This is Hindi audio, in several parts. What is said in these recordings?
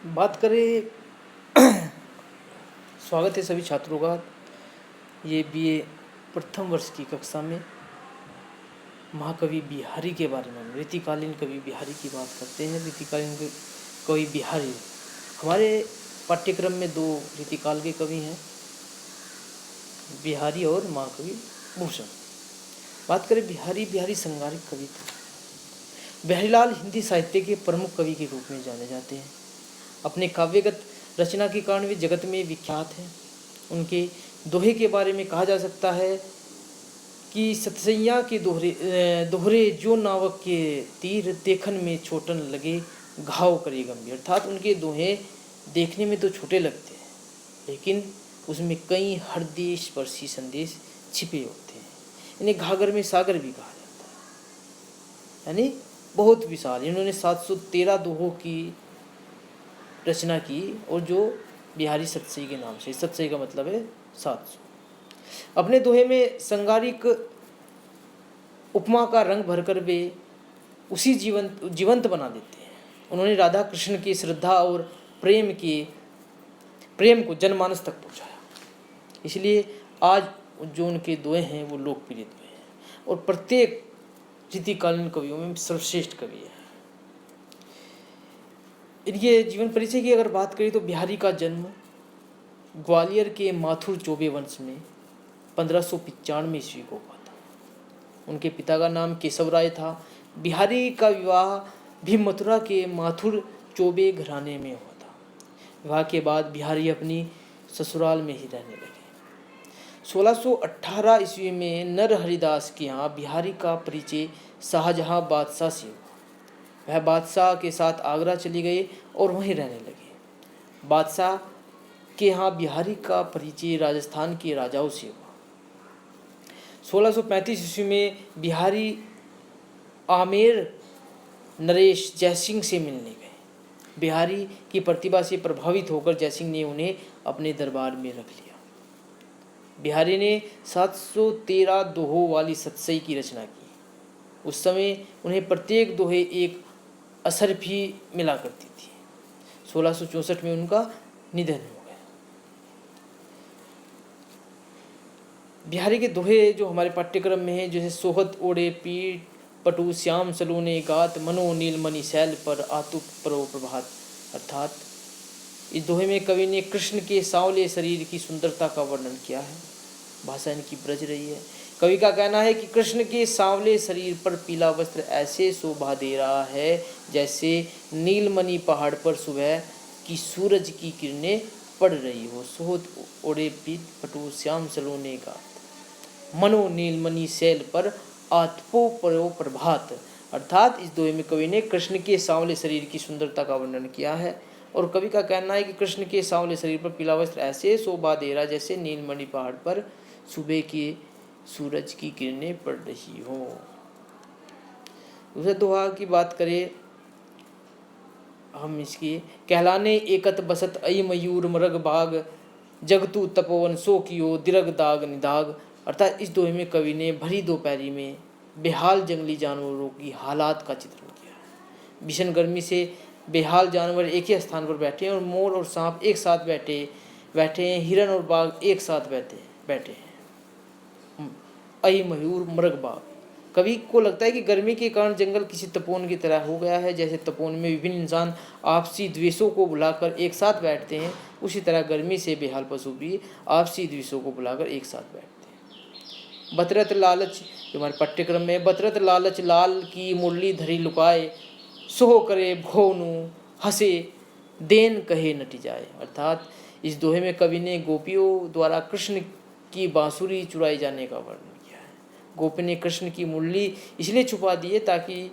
बात करें स्वागत है सभी छात्रों का। ये बीए प्रथम वर्ष की कक्षा में महाकवि बिहारी के बारे में, रीतिकालीन कवि बिहारी की बात करते हैं। रीतिकालीन कवि बिहारी हमारे पाठ्यक्रम में दो रीतिकाल के कवि हैं, बिहारी और महाकवि भूषण। बात करें बिहारी संगारिक कवि थे। बिहारीलाल हिंदी साहित्य के प्रमुख कवि के रूप में जाने जाते हैं। अपने काव्यगत रचना के कारण वे जगत में विख्यात हैं। उनके दोहे के बारे में कहा जा सकता है कि सतसैया के दोहरे जो नावक के तीर देखन में छोटन लगे घाव करे गंभीर। अर्थात उनके दोहे देखने में तो छोटे लगते हैं, लेकिन उसमें कई हृदय स्पर्शी संदेश छिपे होते हैं। इन्हें घाघर में सागर भी कहा जाता है, यानी बहुत विशाल। इन्होंने 713 दोहों की रचना की, और जो बिहारी सतसई के नाम से, सतसई का मतलब है 700। अपने दोहे में संगारिक उपमा का रंग भरकर वे उसी जीवंत बना देते हैं। उन्होंने राधा कृष्ण की श्रद्धा और प्रेम को जनमानस तक पहुंचाया। इसलिए आज जो उनके दोहे हैं वो लोकप्रिय दोहे हैं और प्रत्येक रीतिकालीन कवियों में सर्वश्रेष्ठ कवि है। इनके जीवन परिचय की अगर बात करें तो बिहारी का जन्म ग्वालियर के माथुर चौबे वंश में 1595 ईस्वी को हुआ था। उनके पिता का नाम केशव राय था। बिहारी का विवाह भी मथुरा के माथुर चौबे घराने में हुआ था। विवाह के बाद बिहारी अपनी ससुराल में ही रहने लगे। 1618 ईस्वी में नरहरिदास के यहाँ बिहारी का परिचय शाहजहां बादशाह से हुआ। वह बादशाह के साथ आगरा चली गई और वहीं रहने लगे। बादशाह के यहाँ बिहारी का परिचय राजस्थान के राजाओं से हुआ। 1635 ईस्वी में बिहारी आमेर नरेश जयसिंह से मिलने गए। बिहारी की प्रतिभा से प्रभावित होकर जयसिंह ने उन्हें अपने दरबार में रख लिया। बिहारी ने 713 दोहों वाली सतसई की रचना की। उस समय उन्हें प्रत्येक दोहे एक असर भी मिला करती थी। 1664 में उनका निधन हो गया। बिहारी के दोहे जो हमारे पाठ्यक्रम में है, जैसे सोहत ओढ़े पीठ पटु श्याम सलोने गात मनो नीलमणि शैल पर आतुक परो प्रभात। अर्थात इस दोहे में कवि ने कृष्ण के सांवले शरीर की सुंदरता का वर्णन किया है। भाषा इनकी ब्रज रही है। कवि का कहना है कि कृष्ण के सांवले शरीर पर पीला वस्त्र ऐसे शोभा दे रहा है जैसे नीलमणि पहाड़ पर सुबह की सूरज की किरणें पड़ रही हो। सोहत ओढ़े पीत पटु श्याम सलोने गात मनो नीलमणि शैल पर आतपो परो प्रभात। अर्थात इस दोहे में कवि ने कृष्ण के सांवले शरीर की सुंदरता का वर्णन किया है, और कवि का कहना है कि कृष्ण के सांवले शरीर पर पीला वस्त्र ऐसे शोभा दे रहा जैसे नीलमणि पहाड़ पर सुबह की सूरज की किरणें पड़ रही हो। दूसरे दोहा की बात करें हम इसकी, कहलाने एकत बसत अई मयूर मरग बाग जगतु तपोवन सो कियो दिरग दाग निदाग। अर्थात इस दोहे में कवि ने भरी दोपहरी में बेहाल जंगली जानवरों की हालात का चित्रण किया है। भीषण गर्मी से बेहाल जानवर एक ही स्थान पर बैठे हैं, और मोर और सांप एक साथ बैठे हैं। हिरन और बाघ एक साथ बैठे हैं। अई मयूर मृग बाग। कवि को लगता है कि गर्मी के कारण जंगल किसी तपोवन की तरह हो गया है। जैसे तपोवन में विभिन्न इंसान आपसी द्वेषों को भुलाकर एक साथ बैठते हैं, उसी तरह गर्मी से बेहाल पशु भी आपसी द्वेषों को भुलाकर एक साथ बैठते हैं। बतरत लालच, जो हमारे पाठ्यक्रम में, बतरत लालच लाल की मुरली धरी लुकाए सोह करे भोनु हंसे देन कहे नटी जाए। अर्थात इस दोहे में कवि ने गोपियों द्वारा कृष्ण की बांसुरी चुराए जाने का वर्णन किया है। गोपी ने कृष्ण की मुरली इसलिए छुपा दी है ताकि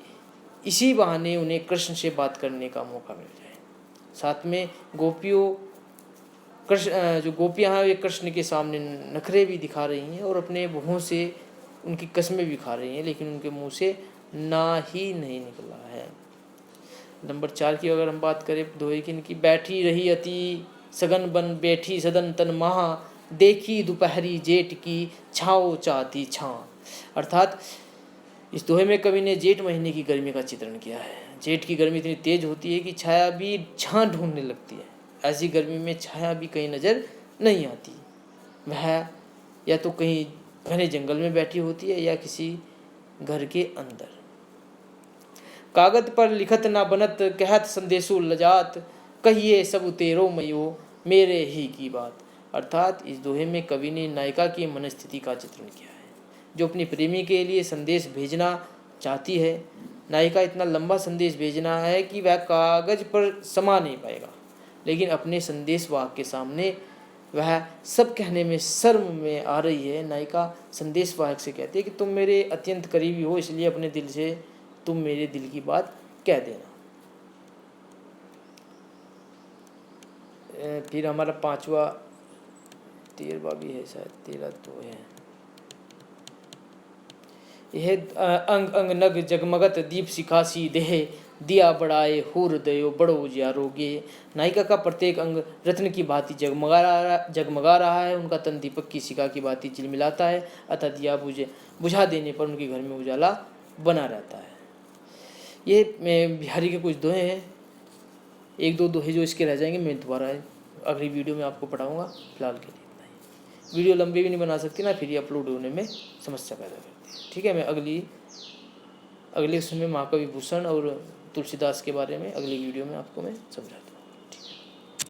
इसी बहाने उन्हें कृष्ण से बात करने का मौका मिल जाए। साथ में जो गोपियां हैं वे कृष्ण के सामने नखरे भी दिखा रही हैं और अपने मुँह से उनकी कसमें भी खा रही हैं, लेकिन उनके मुंह से ना ही नहीं निकला है। नंबर 4 की अगर हम बात करें दोहे की, इनकी, बैठी रही अति सगन बन बैठी सदन तन महा देखी दोपहरी जेठ की छाओ चाहती छां। अर्थात इस दोहे में कवि ने जेठ महीने की गर्मी का चित्रण किया है। जेठ की गर्मी इतनी तेज होती है कि छाया भी छां ढूंढने लगती है। ऐसी गर्मी में छाया भी कहीं नज़र नहीं आती। वह या तो कहीं घने जंगल में बैठी होती है या किसी घर के अंदर। कागज पर लिखत ना बनत, कहत संदेशो लजात, कहिए सब उतेरो मयो मेरे ही की बात। अर्थात इस दोहे में कवि ने नायिका की मनस्थिति का चित्रण किया है, जो अपनी प्रेमी के लिए संदेश भेजना चाहती है। नायिका इतना लंबा संदेश भेजना है कि वह कागज पर समा नहीं पाएगा, लेकिन अपने संदेश वाहक के सामने वह सब कहने में शर्म में आ रही है। नायिका संदेश वाहक से कहती है कि तुम मेरे अत्यंत करीबी हो, इसलिए अपने दिल से तुम मेरे दिल की बात कह देना। फिर हमारा 5वां 13वां भी है, शायद 13 तो है। यह अंग अंग नग जगमगत दीप सिखासी देह, दिया बढ़ाए हुर दयो बड़ो उजियारोगे। नायिका का प्रत्येक अंग रत्न की भांति जगमगा रहा है। उनका तन दीपक की शिखा की भांति चिलमिलाता है, अतः दिया बुझा देने पर उनके घर में उजाला बना रहता है। ये बिहारी के कुछ दोहे हैं। एक दो दोहे जो इसके रह जाएंगे मैं दोबारा अगली वीडियो में आपको पढ़ाऊँगा। फिलहाल के लिए इतना ही। वीडियो लंबी भी नहीं बना सकती ना, फिर ये अपलोड होने में समस्या पैदा करती है। ठीक है, मैं अगले उसमें महाकवि भूषण और तुलसीदास के बारे में अगली वीडियो में आपको मैं समझाता हूँ।